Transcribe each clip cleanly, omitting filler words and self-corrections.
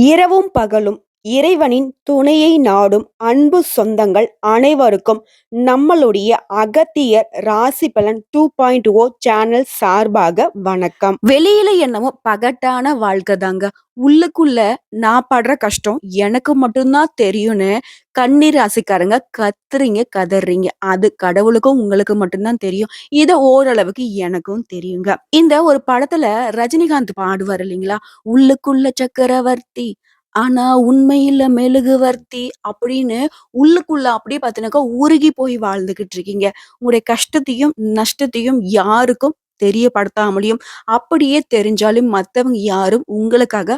இரவும் பகலும் இறைவனின் துணையை நாடும் அன்பு சொந்தங்கள் அனைவருக்கும் நம்மளுடைய அகத்தியர் ராசி பலன் 2.0 சேனல் சார்பாக வணக்கம். வெளியில என்னமோ பகட்டான வாழ்க்கை தாங்க. உள்ளுக்குள்ள நான் படுற கஷ்டம் எனக்கு மட்டும்தான் தெரியும்னு கண்ணீர் ராசிக்காரங்க கத்துறீங்க கதறீங்க. அது கடவுளுக்கும் உங்களுக்கு மட்டும்தான் தெரியும். இத ஓரளவுக்கு எனக்கும் தெரியுங்க. இந்த ஒரு படத்துல ரஜினிகாந்த் பாடுவார் இல்லைங்களா? உள்ளுக்குள்ள சக்கரவர்த்தி ஆனா உண்மையில மெழுகுவர்த்தி அப்படின்னு உள்ளுக்குள்ள அப்படியே பார்த்தீங்கன்னாக்கா உருகி போய் வாழ்ந்துகிட்டு இருக்கீங்க. உங்களுடைய கஷ்டத்தையும் நஷ்டத்தையும் யாருக்கும் தெரியப்படுத்தாமலையும் அப்படியே தெரிஞ்சாலும் மத்தவங்க யாரும் உங்களுக்காக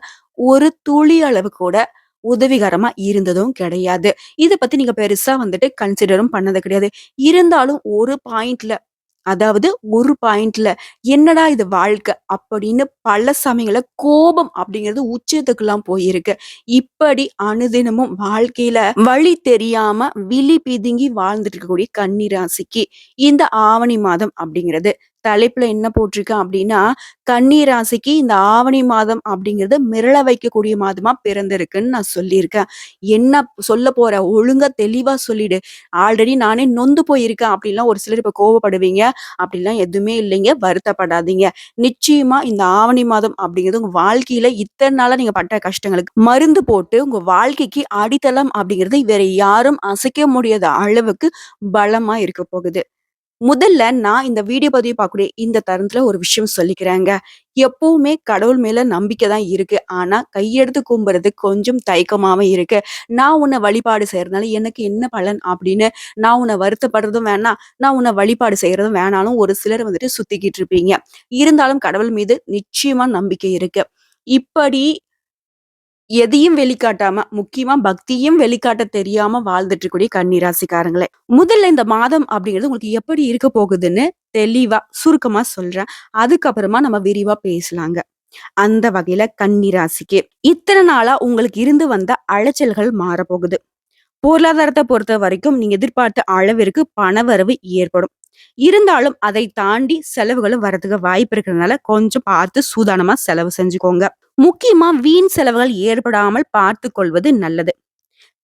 ஒரு துளி அளவு கூட உதவிகரமா இருந்ததும் கிடையாது. இத பத்தி நீங்க பெருசா வந்துட்டு கன்சிடரும் பண்ணது கிடையாது. இருந்தாலும் ஒரு பாயிண்ட்ல அதாவது ஒரு பாயிண்ட்ல என்னடா இது வாழ்க்கை அப்படின்னு பல சமயங்கள்ல கோபம் அப்படிங்கிறது உச்சத்துக்குலாம் போயிருக்கு. இப்படி அனுதினமும் வாழ்க்கையில வழி தெரியாம விழி பிதுங்கி வாழ்ந்துட்டு இருக்கக்கூடிய கன்னி ராசிக்கு இந்த ஆவணி மாதம் அப்படிங்கிறது தலைப்புல என்ன போட்டிருக்கேன் அப்படின்னா, கன்னி ராசிக்கு இந்த ஆவணி மாதம் அப்படிங்கிறது மிரள வைக்கக்கூடிய மாதமா பிறந்திருக்குன்னு நான் சொல்லியிருக்கேன். என்ன சொல்ல போற ஒழுங்கா தெளிவா சொல்லிடு. ஆல்ரெடி நானே நொந்து போயிருக்கேன் அப்படின்லாம் ஒரு சிலர் இப்ப கோவப்படுவீங்க. அப்படிலாம் எதுவுமே இல்லைங்க. வருத்தப்படாதீங்க. நிச்சயமா இந்த ஆவணி மாதம் அப்படிங்கிறது உங்க வாழ்க்கையில இத்தன நாளா நீங்க பட்ட கஷ்டங்களுக்கு மருந்து போட்டு உங்க வாழ்க்கைக்கு அடித்தளம் அப்படிங்கிறது வேற யாரும் அசைக்க முடியாத அளவுக்கு பலமா இருக்க போகுது. முதல்ல நான் இந்த வீடியோ பதிவு பார்க்கக்கூடிய இந்த தருணத்துல ஒரு விஷயம் சொல்லிக்கிறேங்க. எப்பவுமே கடவுள் மேல நம்பிக்கை தான் இருக்கு. ஆனா கையெடுத்து கும்புறது கொஞ்சம் தயக்கமாவே இருக்கு. நான் உன்ன வழிபாடு செய்றதுனால எனக்கு என்ன பலன் அப்படின்னு நான் உன்ன வருத்தப்படுறதும் வேணாம், நான் உன்ன வழிபாடு செய்றதும் வேணாலும் ஒரு சிலர் வந்துட்டு சுத்திக்கிட்டு இருப்பீங்க. இருந்தாலும் கடவுள் மீது நிச்சயமா நம்பிக்கை இருக்கு. இப்படி எதையும் வெளிக்காட்டாம, முக்கியமா பக்தியும் வெளிக்காட்ட தெரியாம வாழ்ந்துட்டு இருக்கக்கூடிய கன்னி ராசிக்காரங்களே. முதல்ல இந்த மாதம் அப்படிங்கிறது உங்களுக்கு எப்படி இருக்க போகுதுன்னு தெளிவா, சுருக்கமா சொல்றேன். அதுக்கப்புறமா நம்ம விரிவா பேசலாங்க. அந்த வகையில கன்னி ராசிக்கு இத்தன நாளா உங்களுக்கு இருந்து வந்த அலைச்சல்கள் மாறப்போகுது. பொருளாதாரத்த பொறுத்த வரைக்கும் நீங்க எதிர்பார்த்த அளவிற்கு பணவரவு ஏற்படும். இருந்தாலும் அதை தாண்டி செலவுகளும் வரதுக்கு வாய்ப்பு இருக்கிறதுனால கொஞ்சம் பார்த்து சூதானமா செலவு செஞ்சுக்கோங்க. முக்கியமா வீண் செலவுகள் ஏற்படாமல் பார்த்துக் கொள்வது நல்லது.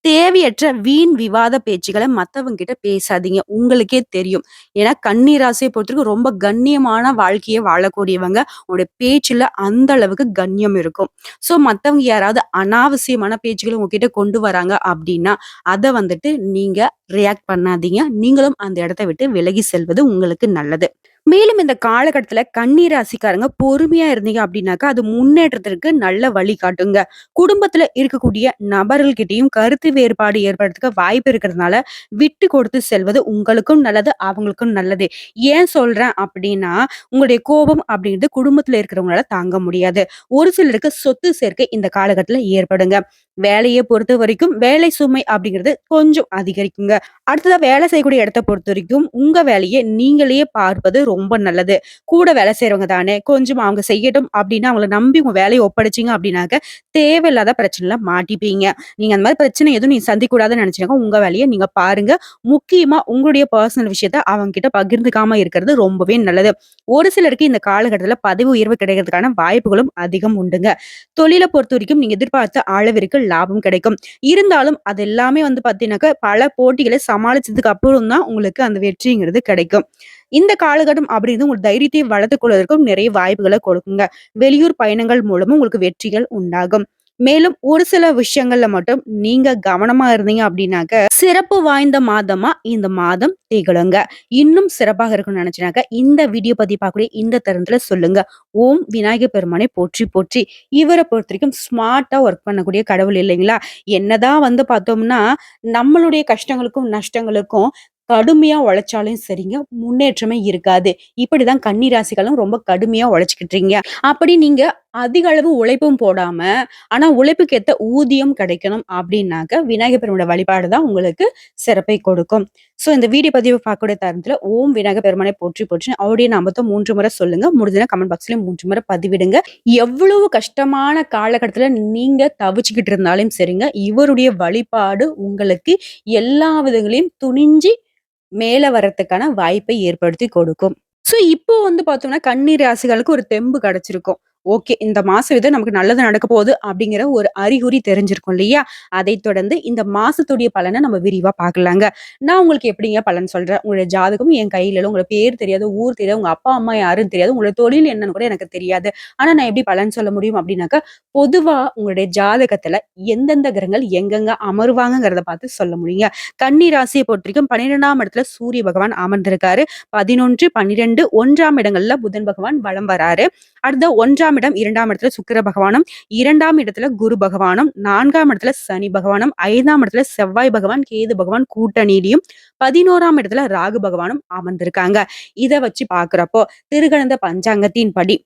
தேவையற்ற வீண் விவாத பேச்சுக்கள மத்தவங்க கிட்ட பேசாதீங்க. உங்களுக்கே தெரியும். ஏன்னா கன்னி ராசிய பொறுத்தவரைக்கும் ரொம்ப கண்ணியமான வாழ்க்கைய வாழக்கூடியவங்க. உங்களுடைய பேச்சுல அந்த அளவுக்கு கண்ணியம் இருக்கும். மத்தவங்க யாராவது அனாவசியமான பேச்சுக்கள உங்ககிட்ட கொண்டு வராங்க அப்டின்னா, அத வந்துட்டு நீங்க ரியாக்ட் பண்ணாதீங்க. நீங்களும் அந்த இடத்த விட்டு விலகி செல்வது உங்களுக்கு நல்லது. மேலும் இந்த காலகட்டத்துல கன்னி ராசிக்காரங்க பொறுமையா இருந்தீங்க அப்படின்னாக்கா, அது முன்னேற்றத்திற்கு நல்ல வழிகாட்டுங்க. குடும்பத்துல இருக்கக்கூடிய நபர்கள்கிட்டயும் கருத்து வேறுபாடு ஏற்படுறதுக்கு வாய்ப்பு இருக்கிறதுனால, விட்டு கொடுத்து செல்வது உங்களுக்கும் நல்லது, அவங்களுக்கும் நல்லது. ஏன் சொல்றேன் அப்படின்னா, உங்களுடைய கோபம் அப்படிங்கிறது குடும்பத்துல இருக்கிறவங்களால தாங்க முடியாது. ஒரு சிலருக்கு சொத்து சேர்க்கை இந்த காலகட்டத்துல ஏற்படுங்க. வேலைய பொறுத்தவரைக்கும் வேலை சுமை அப்படிங்கிறது கொஞ்சம் அதிகரிக்குங்க. அடுத்ததா வேலை செய்யக்கூடிய இடத்த பொறுத்தவரைக்கும், உங்க வேலைய நீங்களே பார்ப்பது ரொம்ப நல்லது. கூட வேலை செய்றவங்க தானே, கொஞ்சம் அவங்க செய்யட்டும் அப்படின்னு அவங்கள நம்பி உங்க வேலைய ஒப்படைச்சீங்க அப்படின்னாக்க, தேவையில்லாத பிரச்சனைல மாட்டிப்பீங்க. நீங்க அந்த மாரி பிரச்சனை எதுவும் நீங்க சந்திக்கக்கூடாதுன்னு நினைச்சீங்கன்னா, உங்க வேலைய நீங்க பாருங்க. முக்கியமா உங்களுடைய பர்சனல் விஷயத்த அவங்க கிட்ட பகிர்ந்துக்காம இருக்கிறது ரொம்பவே நல்லது. ஒரு சிலருக்கு இந்த காலகட்டத்துல பதவி உயர்வு கிடைக்கிறதுக்கான வாய்ப்புகளும் அதிகம் உண்டுங்க. தொழில பொறுத்தவரைக்கும் நீங்க எதிர்பார்த்த அளவிற்கு லாபம் கிடைக்கும். இருந்தாலும் அது எல்லாமே வந்து பார்த்தீங்கன்னாக்கா, பல போட்டிகள சமாளிச்சதுக்கு அப்புறம் தான் உங்களுக்கு அந்த வெற்றிங்கிறது கிடைக்கும். இந்த காலகட்டம் அப்படிங்கிறது உங்க தைரியத்தை வளர்த்துக் கொள்வதற்கும் நிறைய வாய்ப்புகள கொடுக்குங்க. வெளியூர் பயணங்கள் மூலமும் உங்களுக்கு வெற்றிகள் உண்டாகும். மேலும் ஒரு சில விஷயங்கள்ல மட்டும் நீங்க கவனமா இருந்தீங்க அப்படின்னாக்க, சிறப்பு வாய்ந்த மாதமா இந்த மாதம் திகழுங்க. இன்னும் சிறப்பாக இருக்கும்னு நினைச்சீனாக்க, இந்த வீடியோ பதிவு பார்க்கக்கூடிய இந்த தருணத்துல சொல்லுங்க. ஓம் விநாயகர் பெருமானை போற்றி போற்றி. இவர பொறுத்தவரைக்கும் ஸ்மார்ட்டா ஒர்க் பண்ணக்கூடிய கடவுள் இல்லைங்களா? என்னதான் வந்து பார்த்தோம்னா, நம்மளுடைய கஷ்டங்களுக்கும், நஷ்டங்களுக்கும் கடுமையா உழைச்சாலும் சரிங்க, முன்னேற்றமே இருக்காது. இப்படிதான் கன்னி ராசிகளும் ரொம்ப கடுமையா உழைச்சுக்கிட்டு இருக்கீங்க. அப்படி நீங்க அதிக அளவு உழைப்பும் போடாம, ஆனா உழைப்புக்கு ஏத்த ஊதியம் கிடைக்கணும் அப்படின்னாக்க, விநாயகர் பெருமானோட வழிபாடு தான் உங்களுக்கு சிறப்பை கொடுக்கும். இந்த வீடியோ பதிவு பார்க்கக்கூடிய தருணத்துல, ஓம் விநாயகர் பெருமானை போற்றி போற்றி அவருடைய நாமத்த 3 முறை சொல்லுங்க. முடிஞ்சதுனா கமெண்ட் பாக்ஸ்லயும் 3 முறை பதிவிடுங்க. எவ்வளவு கஷ்டமான காலகட்டத்துல நீங்க தவிச்சுக்கிட்டு இருந்தாலும் சரிங்க, இவருடைய வழிபாடு உங்களுக்கு எல்லா விதங்களையும் துணிஞ்சு மேல வரதுக்கான வாய்ப்பை ஏற்படுத்தி கொடுக்கும். இப்போ வந்து பார்த்தோம்னா, கன்னி ராசிகளுக்கு ஒரு தெம்பு கிடைச்சிருக்கும். ஓகே. இந்த மாசம் இது நமக்கு நல்லது நடக்க போகுது அப்படிங்கிற ஒரு அறிகுறி தெரிஞ்சிருக்கும் இல்லையா? அதைத் தொடர்ந்து இந்த மாசத்துடைய பலன நம்ம விரிவா பார்க்கலாங்க. நான் உங்களுக்கு எப்படிங்க பலன் சொல்றேன். உங்களுடைய ஜாதகம் என் கையில இல்ல. உங்க பேர் தெரியாது, ஊர் தெரியாது, உங்க அப்பா, அம்மா யாருன்னு தெரியாது. உங்களோட தொழில் என்னன்னு கூட எனக்கு தெரியாது. ஆனா நான் எப்படி பலன் சொல்ல முடியும் அப்படின்னாக்கா, பொதுவா உங்களுடைய ஜாதகத்துல எந்தெந்த கிரகங்கள் எங்கெங்க அமருவாங்கங்கிறத பார்த்து சொல்ல முடியுங்க. கன்னி ராசிய பொறுத்தவரைக்கும் 12ஆம் இடத்துல சூரிய பகவான் அமர்ந்திருக்காரு. 11, 12, 1ஆம் இடங்கள்ல புதன் பகவான் வலம் வராரு. அடுத்த 1ஆம் இடம் 2ஆம் இடத்துல சுக்கிர பகவானும், 2ஆம் இடத்துல குரு பகவானும், 4ஆம் இடத்துல சனி பகவானும், 5ஆம் இடத்துல செவ்வாய் பகவான், கேது பகவான் கூட்டணியிலும், 11ஆம் இடத்துல ராகு பகவானும் அமர்ந்திருக்காங்க. இத வச்சு பார்க்கிறப்போ திருகணந்த பஞ்சாங்கத்தின் படி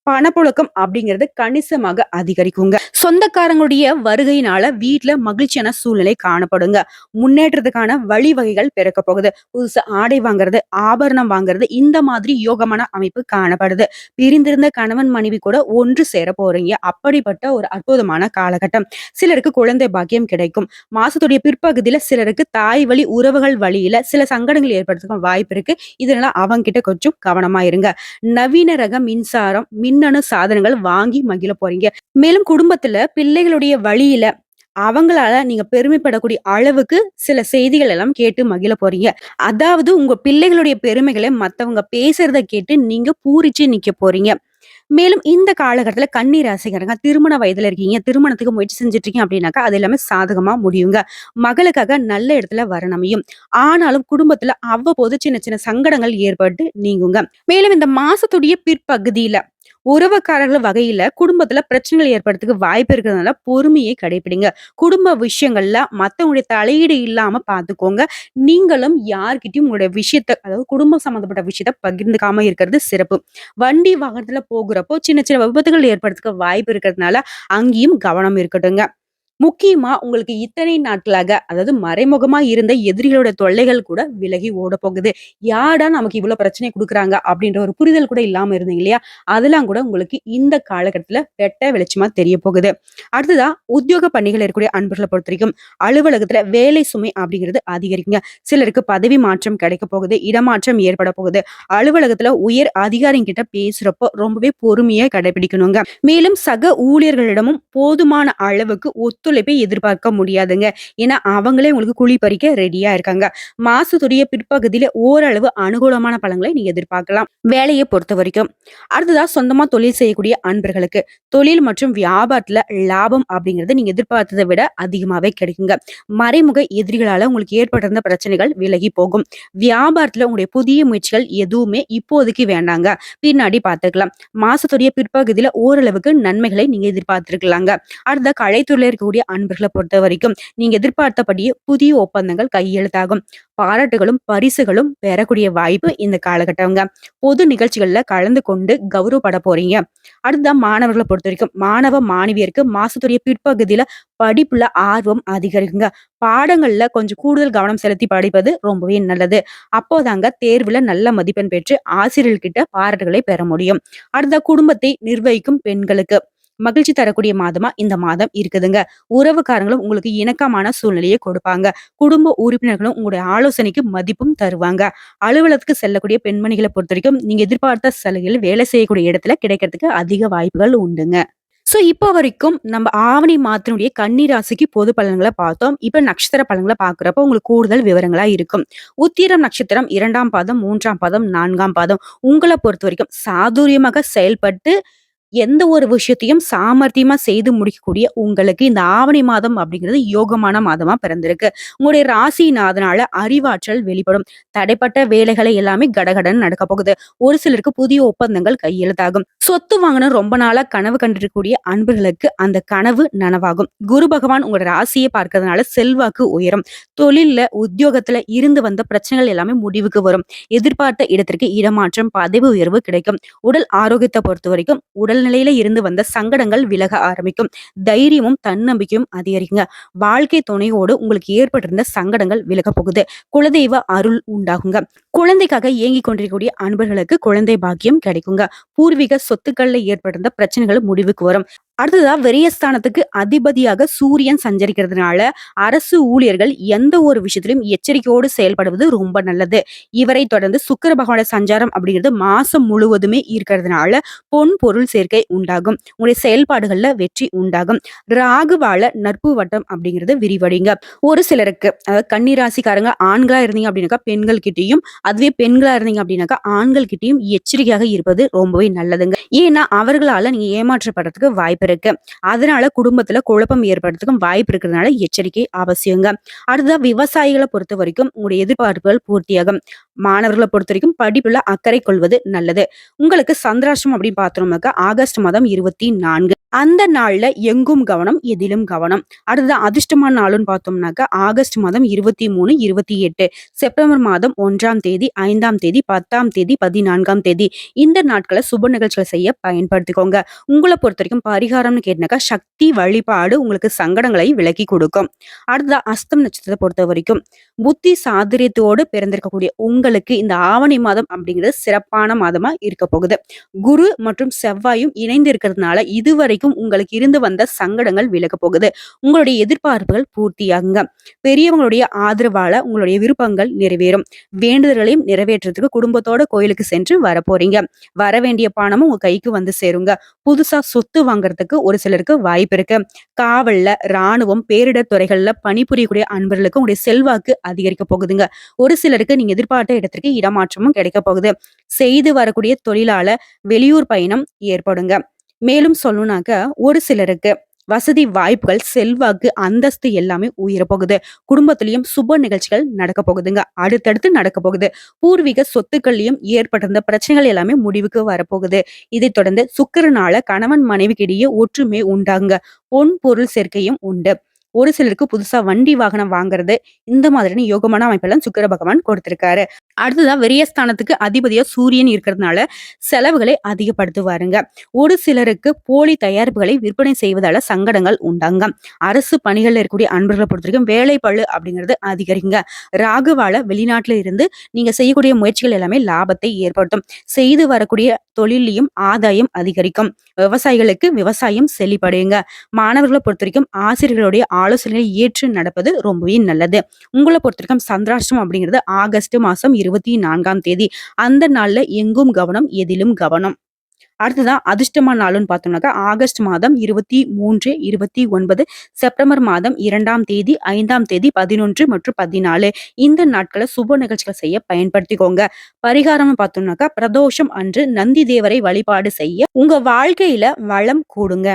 பணப்புழக்கம் அப்படிங்கிறது கணிசமாக அதிகரிக்குங்க. சொந்தக்காரங்களுடைய வருகையினால வீட்ல மகிழ்ச்சியான சூழ்நிலை காணப்படுங்க. முன்னேற்றத்துக்கான வழிவகைகள் பிறக்க போகுது. புதுசா ஆடை வாங்குறது, ஆபரணம் வாங்குறது இந்த மாதிரி யோகமான அமைப்பு காணப்படுது. பிரிந்திருந்த கணவன் மனைவி கூட ஒன்று சேர போறீங்க. அப்படிப்பட்ட ஒரு அற்புதமான காலகட்டம். சிலருக்கு குழந்தை பாக்கியம் கிடைக்கும். மாசத்துடைய பிற்பகுதியில சிலருக்கு தாய் வழி உறவுகள் வழியில சில சங்கடங்கள் ஏற்படுறதுக்கு வாய்ப்பு இருக்கு. இதனால அவங்க கிட்ட கொஞ்சம் கவனமா இருங்க. நவீன ரக மின்சாரம், மின்னணு சாதனங்கள் வாங்கி மகிழ போறீங்க. மேலும் குடும்பத்துல பிள்ளைகளுடைய வழியில அவங்களால நீங்க பெருமைப்படக்கூடிய அளவுக்கு சில செய்திகள் எல்லாம் கேட்டு மகிழ போறீங்க. அதாவது உங்க பிள்ளைகளுடைய பெருமைகளை மத்தவங்க பேசுறத கேட்டு நீங்க பூரிச்சு நிக்க போறீங்க. மேலும் இந்த காலகட்டத்துல கன்னி ராசிக்காரங்க திருமண வயதுல இருக்கீங்க, திருமணத்துக்கு முயற்சி செஞ்சுட்டு இருக்கீங்க அப்படின்னாக்கா அது எல்லாமே சாதகமா முடியுங்க. மகளுக்காக நல்ல இடத்துல வரன் அமையும். ஆனாலும் குடும்பத்துல அவ்வப்போது சின்ன சின்ன சங்கடங்கள் ஏற்பட்டு நீங்குங்க. மேலும் இந்த மாசத்துடைய பிற்பகுதியில உறவுக்காரர்கள் வகையில குடும்பத்துல பிரச்சனைகள் ஏற்படுறதுக்கு வாய்ப்பு இருக்கிறதுனால பொறுமையை கடைபிடிங்க. குடும்ப விஷயங்கள்ல மத்தவங்களுடைய தலையீடு இல்லாம பாத்துக்கோங்க. நீங்களும் யார்கிட்டயும் உங்களுடைய விஷயத்த அதாவது குடும்பம் சம்பந்தப்பட்ட விஷயத்த பகிர்ந்துக்காம இருக்கிறது சிறப்பு. வண்டி வாகனத்துல போகிறப்போ சின்ன சின்ன விபத்துகள் ஏற்படுறதுக்கு வாய்ப்பு இருக்கிறதுனால அங்கேயும் கவனம் இருக்கட்டுங்க. முக்கியமா உங்களுக்கு இத்தனை நாட்களாக அதாவது மறைமுகமா இருந்த எதிரிகளோட தொல்லைகள் கூட விலகி ஓட போகுது. யார்டா நமக்கு இவ்வளவு பிரச்சனை குடுக்குறாங்க அப்படின்ற ஒரு புரிதல் கூட இல்லாம இருந்தீங்க இல்லையா? அதெல்லாம் கூட உங்களுக்கு இந்த காலகட்டத்துல வெட்ட வெளிச்சமா தெரிய போகுது. அடுத்ததா உத்தியோக பணிகள் இருக்கக்கூடிய அன்பர்களை பொறுத்தவரைக்கும் அலுவலகத்துல வேலை சுமை அப்படிங்கிறது அதிகரிக்குங்க. சிலருக்கு பதவி மாற்றம் கிடைக்க போகுது, இடமாற்றம் ஏற்பட போகுது. அலுவலகத்துல உயர் அதிகாரிகிட்ட பேசுறப்போ ரொம்பவே பொறுமையா கடைபிடிக்கணுங்க. மேலும் சக ஊழியர்களிடமும் போதுமான அளவுக்கு ஒத்துழைப்பை எதிர்பார்க்க முடியாதுங்க. ஏன்னா அவங்களே உங்களுக்கு குழி பறிக்க ரெடியா இருக்காங்க. மாசத்துடைய பிற்பகுதியில ஓரளவு அனுகூலமான பலன்களை நீங்க எதிர்பார்க்கலாம். வேலையை பொறுத்த வரைக்கும் அடுத்ததா சொந்தமா தொழில் செய்யக்கூடிய அன்பர்களுக்கு தொழில் மற்றும் வியாபாரத்துல லாபம் அப்படிங்கிறது நீங்க எதிர்பார்த்ததை விட அதிகமாவே கிடைக்குங்க. மறைமுக எதிரிகளால உங்களுக்கு ஏற்பட்டிருந்த பிரச்சனைகள் விலகி போகும். வியாபாரத்துல உங்களுடைய புதிய முயற்சிகள் எதுவுமே இப்போதைக்கு வேண்டாங்க. பின்னாடி பார்த்துக்கலாம். மாசத்துடைய பிற்பகுதியில ஓரளவுக்கு நன்மைகளை நீங்க எதிர்பார்த்திருக்கலாங்க. அடுத்த கலைத்துறையில இருக்கக்கூடிய அன்பர்களை பொறுத்த வரைக்கும் நீங்க எதிர்பார்த்தபடியே புதிய ஒப்பந்தங்கள் கையெழுத்தாகும். பாராட்டுகளும் பரிசுகளும் பெறக்கூடிய வாய்ப்பு இந்த காலகட்டம்ங்க. பொது நிகழ்ச்சிகள்ல கலந்து கொண்டு கௌரவப்பட போறீங்க. அடுத்த மாணவர்களை பொறுத்த வரைக்கும் மாணவ மாணவியருக்கு மாசத்துடைய பிற்பகுதியில படிப்புல ஆர்வம் அதிகரிக்குங்க. பாடங்கள்ல கொஞ்சம் கூடுதல் கவனம் செலுத்தி படிப்பது ரொம்பவே நல்லது. அப்போதாங்க தேர்வுல நல்ல மதிப்பெண் பெற்று ஆசிரியர்கிட்ட பாராட்டுகளை பெற முடியும். அடுத்த குடும்பத்தை நிர்வகிக்கும் பெண்களுக்கு மகிழ்ச்சி தரக்கூடிய மாதமா இந்த மாதம் இருக்குதுங்க. உறவுக்காரங்களும் உங்களுக்கு இணக்கமான சூழ்நிலையை கொடுப்பாங்க. குடும்ப உறுப்பினர்களும் உங்களுடைய ஆலோசனைக்கு மதிப்பும் தருவாங்க. அலுவலகத்துக்கு செல்லக்கூடிய பெண்மணிகளை பொறுத்த வரைக்கும் நீங்க எதிர்பார்த்த சலுகைகள் வேலை செய்யக்கூடிய இடத்துல கிடைக்கிறதுக்கு அதிக வாய்ப்புகள் உண்டுங்க. சோ இப்போ வரைக்கும் நம்ம ஆவணி மாதத்தினுடைய கன்னி ராசிக்கு பொது பலன்களை பார்த்தோம். இப்ப நட்சத்திர பலன்களை பாக்குறப்ப உங்களுக்கு கூடுதல் விவரங்களா இருக்கும். உத்திரம் நட்சத்திரம் 2ஆம் பாதம், 3ஆம் பாதம், 4ஆம் பாதம் உங்களை பொறுத்த வரைக்கும் சாதுரியமாக செயல்பட்டு எந்த ஒரு விஷயத்தையும் சாமர்த்தியமா செய்து முடிக்கக்கூடிய உங்களுக்கு இந்த ஆவணி மாதம் அப்படிங்கிறது யோகமான மாதமா பிறந்திருக்கு. உங்களுடைய ராசிநாதனால அறிவாற்றல் வெளிப்படும். தடைப்பட்ட வேலைகளை எல்லாமே கடகடன் நடக்க போகுது. ஒரு சிலருக்கு புதிய ஒப்பந்தங்கள் கையெழுத்தாகும். சொத்து வாங்கணும் ரொம்ப நாளா கனவு கண்டிருக்கக்கூடிய அன்பர்களுக்கு அந்த கனவு நனவாகும். குரு பகவான் உங்களோட ராசியை பார்க்கறதுனால செல்வாக்கு உயரும். தொழில்ல உத்தியோகத்துல இருந்து வந்த பிரச்சனைகள் எல்லாமே முடிவுக்கு வரும். எதிர்பார்த்த இடத்திற்கு இடமாற்றம், பதவி உயர்வு கிடைக்கும். உடல் ஆரோக்கியத்தை பொறுத்த வரைக்கும் உடல்நிலையில இருந்து வந்த சங்கடங்கள் விலக ஆரம்பிக்கும். தைரியமும் தன்னம்பிக்கையும் அதிகரிக்குங்க. வாழ்க்கை துணையோடு உங்களுக்கு ஏற்பட்டிருந்த சங்கடங்கள் விலக போகுது. குலதெய்வ அருள் உண்டாகுங்க. குழந்தைக்காக ஏங்கிக் கொண்டிருக்கக்கூடிய அன்பர்களுக்கு குழந்தை பாக்கியம் கிடைக்குங்க. பூர்வீக சொத்துக்கள்ல ஏற்பட்டிருந்த பிரச்சனைகள் முடிவுக்கு வரும். அடுத்ததா விரயஸ்தானத்துக்கு அதிபதியாக சூரியன் சஞ்சரிக்கிறதுனால அரசு ஊழியர்கள் எந்த ஒரு விஷயத்திலும் எச்சரிக்கையோடு செயல்படுவது ரொம்ப நல்லது. இவரை தொடர்ந்து சுக்கிர பகவானோட சஞ்சாரம் அப்படிங்கிறது மாசம் முழுவதுமே இருக்கிறதுனால பொன் பொருள் சேர்க்கை உண்டாகும். உங்களுடைய செயல்பாடுகள்ல வெற்றி உண்டாகும். ராகுவால நட்பு வட்டம் அப்படிங்கிறது விரிவடைங்க. ஒரு சிலருக்கு அதாவது கன்னி ராசிக்காரங்க ஆண்களா இருந்தீங்க அப்படின்னாக்கா பெண்கள் கிட்டயும், அதுவே பெண்களா இருந்தீங்க அப்படின்னாக்கா ஆண்கள் கிட்டயும் எச்சரிக்கையாக இருப்பது ரொம்பவே நல்லதுங்க. ஏன்னா அவர்களால நீங்க ஏமாற்றப்படுறதுக்கு வாய்ப்பு இருக்கு. அதனால குடும்பத்துல குழப்பம் ஏற்படுறதுக்கும் வாய்ப்பு இருக்கிறதுனால எச்சரிக்கை அவசியங்க. அடுத்ததா விவசாயிகளை பொறுத்த வரைக்கும் உங்களுடைய எதிர்பார்ப்புகள் பூர்த்தியாகும். மாணவர்களை பொறுத்த வரைக்கும் படிப்புல அக்கறை கொள்வது நல்லது. உங்களுக்கு சந்திராஷ்டிரம் அப்படின்னு பார்த்தோம்னாக்கா ஆகஸ்ட் மாதம் 24 அந்த நாள்ல எங்கும் கவனம், எதிலும் கவனம். அடுத்தது அதிர்ஷ்டமான நாளுன்னு பார்த்தோம்னாக்கா ஆகஸ்ட் மாதம் 23, 28, செப்டம்பர் மாதம் 1ஆம் தேதி, 5ஆம் தேதி, 10ஆம் தேதி, 14ஆம் தேதி. இந்த நாட்களை சுப நிகழ்ச்சிகளை செய்ய பயன்படுத்திக்கோங்க. உங்களை பொறுத்த வரைக்கும் பரிகாரம்னு கேட்டினாக்கா சக்தி வழிபாடு உங்களுக்கு சங்கடங்களை விலக்கி கொடுக்கும். அடுத்ததா அஸ்தம் நட்சத்திரத்தை பொறுத்த வரைக்கும் புத்தி சாதுரியத்தோடு பிறந்திருக்கக்கூடிய உங்களுக்கு இந்த ஆவணி மாதம் அப்படிங்கிறது சிறப்பான மாதமா இருக்க போகுது. குரு மற்றும் செவ்வாயும் இணைந்து இருக்கிறதுனால இதுவரைக்கும் உங்களுக்கு இருந்து வந்த சங்கடங்கள் விலக போகுது. உங்களுடைய எதிர்பார்ப்புகள் பூர்த்தியாகுங்க. பெரியவங்களுடைய ஆதரவால உங்களுடைய விருப்பங்கள் நிறைவேறும். வேண்டுதல்களையும் நிறைவேற்றத்துக்கு குடும்பத்தோட கோயிலுக்கு சென்று வர போறீங்க. வர வேண்டிய பணமும் உங்க கைக்கு வந்து சேருங்க. புதுசா சொத்து வாங்குறதுக்கு ஒரு சிலருக்கு வாய்ப்பு இருக்கு. காவல்ல, ராணுவம், பேரிடர் துறைகள்ல பணிபுரியக்கூடிய அன்பர்களுக்கு உங்களுடைய செல்வாக்கு அதிகரிக்க போகுதுங்க. ஒரு சிலருக்கு நீங்க எதிர்பார்த்த இடத்திற்கு இடமாற்றமும் கிடைக்க போகுது. செய்து வரக்கூடிய தொழிலால வெளியூர் பயணம் ஏற்படுங்க. மேலும் சொல்லணும்னாக்க ஒரு சிலருக்கு வசதி வாய்ப்புகள், செல்வாக்கு, அந்தஸ்து எல்லாமே உயர போகுது. குடும்பத்திலயும் சுப நிகழ்ச்சிகள் நடக்க போகுதுங்க. அடுத்தடுத்து நடக்க போகுது. பூர்வீக சொத்துக்கள்லயும் ஏற்பட்டிருந்த பிரச்சனைகள் எல்லாமே முடிவுக்கு வரப்போகுது. இதைத் தொடர்ந்து சுக்கிரனால கணவன் மனைவிக்கிடையே ஒற்றுமை உண்டாகுங்க. பொன் பொருள் சேர்க்கையும் உண்டு. ஒரு சிலருக்கு புதுசா வண்டி வாகனம் வாங்குறது இந்த மாதிரியான யோகமான அமைப்பெல்லாம் சுக்கிர பகவான் கொடுத்திருக்காரு. அடுத்ததா விரயஸ்தானத்துக்கு அதிபதியா சூரியன் இருக்கிறதுனால செலவுகளை அதிகப்படுத்துவாருங்க. ஒரு சிலருக்கு போலி தயாரிப்புகளை விற்பனை செய்வதால சங்கடங்கள் உண்டாங்க. அரசு பணிகள்ல இருக்கக்கூடிய அன்பர்களை பொறுத்த வரைக்கும் வேலை பளு அப்படிங்கிறது அதிகரிங்க. ராகுவால வெளிநாட்டுல இருந்து நீங்க செய்யக்கூடிய முயற்சிகள் எல்லாமே லாபத்தை ஏற்படுத்தும். செய்து வரக்கூடிய தொழிலையும் ஆதாயம் அதிகரிக்கும். விவசாயிகளுக்கு விவசாயம் செழிப்படையுங்க. மாணவர்களை பொறுத்த வரைக்கும் ஆசிரியர்களுடைய ஆலோசனைகளை ஏற்று நடப்பது ரொம்பவே நல்லது. உங்களை பொறுத்த வரைக்கும் சந்திராஷ்டிரம் அப்படிங்கிறது ஆகஸ்ட் மாசம் 24ஆம் தேதி. அந்த நாள்ல எங்கும் கவனம், எதிலும் கவனம். அடுத்ததான் அதிர்ஷ்டமான நாளுன்னு பார்த்தோம்னாக்கா ஆகஸ்ட் மாதம் 23, 29, செப்டம்பர் மாதம் 2ஆம் தேதி, 5ஆம் தேதி, 11 மற்றும் 14 இந்த நாட்களை சுப நிகழ்ச்சிகள் செய்ய பயன்படுத்திக்கோங்க. பரிகாரம்னு பார்த்தோம்னாக்கா பிரதோஷம் அன்று நந்தி தேவரை வழிபாடு செய்ய உங்க வாழ்க்கையில வளம் கூடுங்க.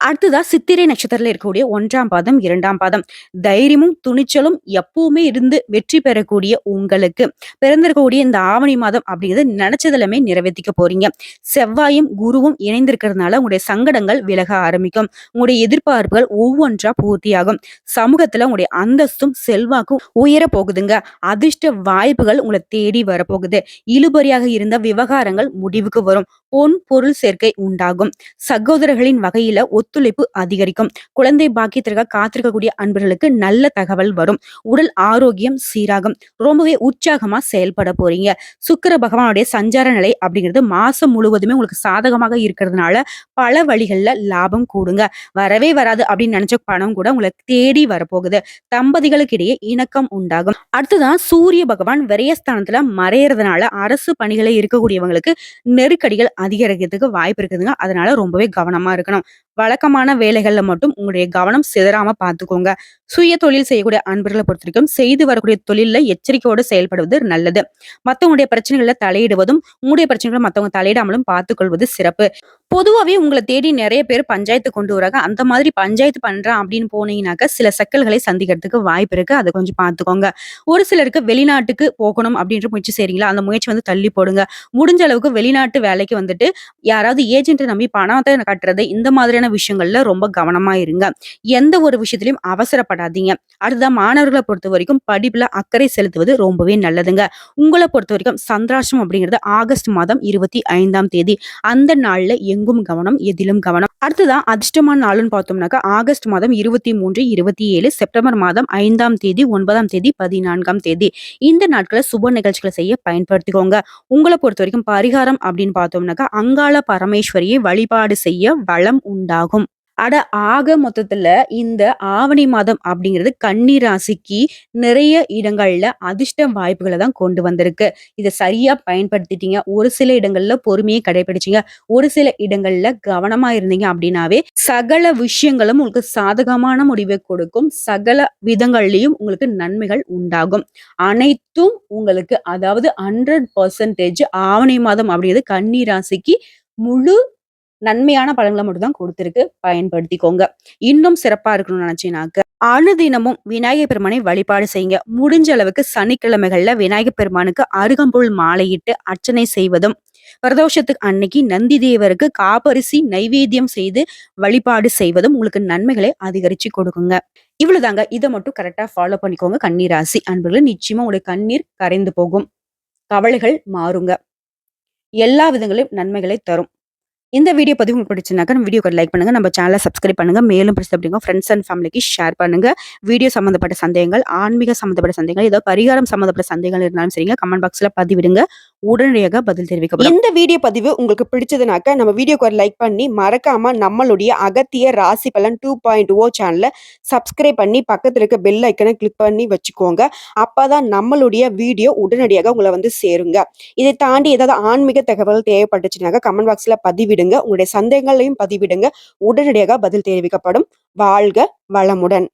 அடுத்ததா சித்திரை நட்சத்திரத்துல இருக்கக்கூடிய 1ஆம் பாதம், 2ஆம் பாதம். தைரியமும் துணிச்சலும் எப்பவுமே இருந்து வெற்றி பெறக்கூடிய உங்களுக்கு பிறந்திருக்கக்கூடிய இந்த ஆவணி மாதம் அப்படிங்கிறது நினைச்சதுலமே நிறைவேற்றிக்க போறீங்க. செவ்வாயும் குருவும் இணைந்திருக்கிறதுனால உங்களுடைய சங்கடங்கள் விலக ஆரம்பிக்கும். உங்களுடைய எதிர்பார்ப்புகள் ஒவ்வொன்றா பூர்த்தியாகும். சமூகத்துல உங்களுடைய அந்தஸ்தும் செல்வாக்கும் உயர போகுதுங்க. அதிர்ஷ்ட வாய்ப்புகள் உங்களை தேடி வரப்போகுது. இழுபறியாக இருந்த விவகாரங்கள் முடிவுக்கு வரும். பொன் பொருள் சேர்க்கை உண்டாகும். சகோதரர்களின் வகையில ஒத்துழைப்பு அதிகரிக்கும். குழந்தை பாக்கியத்திற்காக காத்திருக்கக்கூடிய அன்பர்களுக்கு நல்ல தகவல் வரும். உடல் ஆரோக்கியம் சீராகும். ரொம்பவே உற்சாகமா செயல்பட போறீங்க. சுக்கிர பகவானுடைய சஞ்சார நிலை அப்படிங்கிறது மாசம் முழுவதுமே உங்களுக்கு சாதகமாக இருக்கிறதுனால பல வழிகள்ல லாபம் கூடுங்க. வரவே வராது அப்படின்னு நினைச்ச பணம் கூட உங்களை தேடி வரப்போகுது. தம்பதிகளுக்கு இடையே இணக்கம் உண்டாகும். அடுத்ததான் சூரிய பகவான் விரயஸ்தானத்துல மறையறதுனால அரசு பணிகளை இருக்கக்கூடியவங்களுக்கு நெருக்கடிகள் அதிகரிக்கிறதுக்கு வாய்ப்பு இருக்குதுங்க. அதனால ரொம்பவே கவனமா இருக்கணும். வழக்கமான வேலைகள்ல மட்டும் உங்களுடைய கவனம் சிதறாம பார்த்துக்கோங்க. சுய தொழில் செய்யக்கூடிய அன்பர்களை பொறுத்த வரைக்கும் செய்து வரக்கூடிய தொழில்ல எச்சரிக்கையோடு செயல்படுவது நல்லது. மத்தவங்களுடைய பிரச்சனைகள்ல தலையிடுவதும் உங்களுடைய பிரச்சனைகளை மத்தவங்க தலையிடாமலும் பார்த்துக்கொள்வது சிறப்பு. பொதுவாவே உங்களை தேடி நிறைய பேர் பஞ்சாயத்து கொண்டு வராங்க. அந்த மாதிரி பஞ்சாயத்து பண்றேன் அப்படின்னு போனீங்கன்னாக்க சில சிக்கல்களை சந்திக்கிறதுக்கு வாய்ப்பு இருக்கு. அதை கொஞ்சம் பார்த்துக்கோங்க. ஒரு சிலருக்கு வெளிநாட்டுக்கு போகணும் அப்படின்ற முயற்சி செய்றீங்களா, அந்த முயற்சி வந்து தள்ளி போடுங்க. முடிஞ்ச அளவுக்கு வெளிநாட்டு வேலைக்கு வந்துட்டு யாராவது ஏஜென்ட்டை நம்பி பணத்தை கட்டுறது இந்த மாதிரியான விஷயங்கள்ல ரொம்ப கவனமா இருங்க. எந்த ஒரு விஷயத்திலையும் அவசரப்படாதீங்க. அடுத்ததான் மாணவர்களை பொறுத்த வரைக்கும் படிப்புல அக்கறை செலுத்துவது ரொம்பவே நல்லதுங்க. உங்களை பொறுத்த வரைக்கும் சந்திராஷ்டிரம் அப்படிங்கிறது ஆகஸ்ட் மாதம் 25ஆம் தேதி. அந்த நாள்ல எங்கும் கவனம், எதிலும் கவனம். அடுத்ததான் அதிர்ஷ்டமான நாளுன்னு பார்த்தோம்னாக்கா ஆகஸ்ட் மாதம் 23, 27, செப்டம்பர் மாதம் 5ஆம் தேதி, 9ஆம் தேதி, 14ஆம் தேதி. இந்த நாட்களை சுப நிகழ்ச்சிகளை செய்ய பயன்படுத்திக்கோங்க. உங்களை பொறுத்த வரைக்கும் பரிகாரம் அப்படின்னு பார்த்தோம்னாக்கா அங்காள பரமேஸ்வரியை வழிபாடு செய்ய வளம் உண்டாகும். உண்டாகும். அட ஆக மொத்தத்துல இந்த ஆவணி மாதம் அப்படிங்கிறது கன்னி ராசிக்கு நிறைய இடங்கள்ல அதிர்ஷ்ட வாய்ப்புகள தான் கொண்டு வந்திருக்கு. இத சரியா பயன்படுத்திட்டீங்க. ஒரு சில இடங்கள்ல பொறுமையை கடைபிடிச்சீங்க. ஒரு சில இடங்கள்ல கவனமா இருந்தீங்க அப்படின்னாவே, சகல விஷயங்களும் உங்களுக்கு சாதகமான முடிவை கொடுக்கும். சகல விதங்கள்லயும் உங்களுக்கு நன்மைகள் உண்டாகும். அனைத்தும் உங்களுக்கு அதாவது 100% ஆவணி மாதம் அப்படிங்கிறது கன்னி ராசிக்கு முழு நன்மையான பலன்கள மட்டும் தான் குடுத்திருக்கு. பயன்படுத்திக்கோங்க. இன்னும் சிறப்பா இருக்கணும்னு நினைச்சீங்கனாக்க, அனுதினமும் விநாயகர் பெருமானை வழிபாடு செய்யுங்க. முடிஞ்ச அளவுக்கு சனிக்கிழமைகள்ல விநாயகர் பெருமானுக்கு அருகம்புல் மாலையிட்டு அர்ச்சனை செய்வதும், பிரதோஷத்துக்கு அன்னைக்கு நந்தி தேவருக்கு காப்பரிசி நைவேத்தியம் செய்து வழிபாடு செய்வதும் உங்களுக்கு நன்மைகளை அதிகரிச்சு கொடுக்குங்க. இவ்வளவுதாங்க. இத மட்டும் கரெக்ட்டா ஃபாலோ பண்ணிக்கோங்க கன்னி ராசி அன்பர்களே. நிச்சயமா உங்களுடைய கண்ணீர் கரைந்து போகும். கவலைகள் மாறுங்க. எல்லா விதங்களிலும் நன்மைகளை தரும். இந்த வீடியோ பதிவு உங்களுக்கு பிடிச்சிருந்தாக்க நம்ம வீடியோக்கு லைக் பண்ணுங்க. நம்ம சேனலை சப்ஸ்கிரைப் பண்ணுங்க. மேலும் பிடிச்சது அப்படிங்க ஃப்ரெண்ட்ஸ் அண்ட் ஃபேமிலிக்கு ஷேர் பண்ணுங்க. வீடியோ சம்மந்தப்பட்ட சந்தேகங்கள், ஆன்மீக சம்மந்தப்பட்ட சந்தேகங்கள், ஏதோ பரிகாரம் சம்மந்தப்பட்ட சந்தேகங்கள் இருந்தாலும் சரிங்க, கமெண்ட் பாக்ஸ்ல பதிவிடுங்க. உடனடியாக பதில் தெரிவிக்கப்படும். இந்த வீடியோ பதிவு உங்களுக்கு பிடிச்சதுனாக்க நம்ம வீடியோக்கு ஒரு லைக் பண்ணி மறக்காம நம்மளுடைய அகத்திய ராசி பலன் 2.0 சேனலை சப்ஸ்கிரைப் பண்ணி பக்கத்துல இருக்க பெல் ஐக்கனை கிளிக் பண்ணி வச்சுக்கோங்க. அப்பதான் நம்மளுடைய வீடியோ உடனடியாக உங்களை வந்து சேருங்க. இதை தாண்டி ஏதாவது ஆன்மீக தகவல் தேவைப்பட்டுச்சுனாக்க கமெண்ட் பாக்ஸ்ல பதிவிடுங்க. உங்களுடைய சந்தேகங்களையும் பதிவிடுங்க. உடனடியாக பதில் தெரிவிக்கப்படும். வாழ்க வளமுடன்.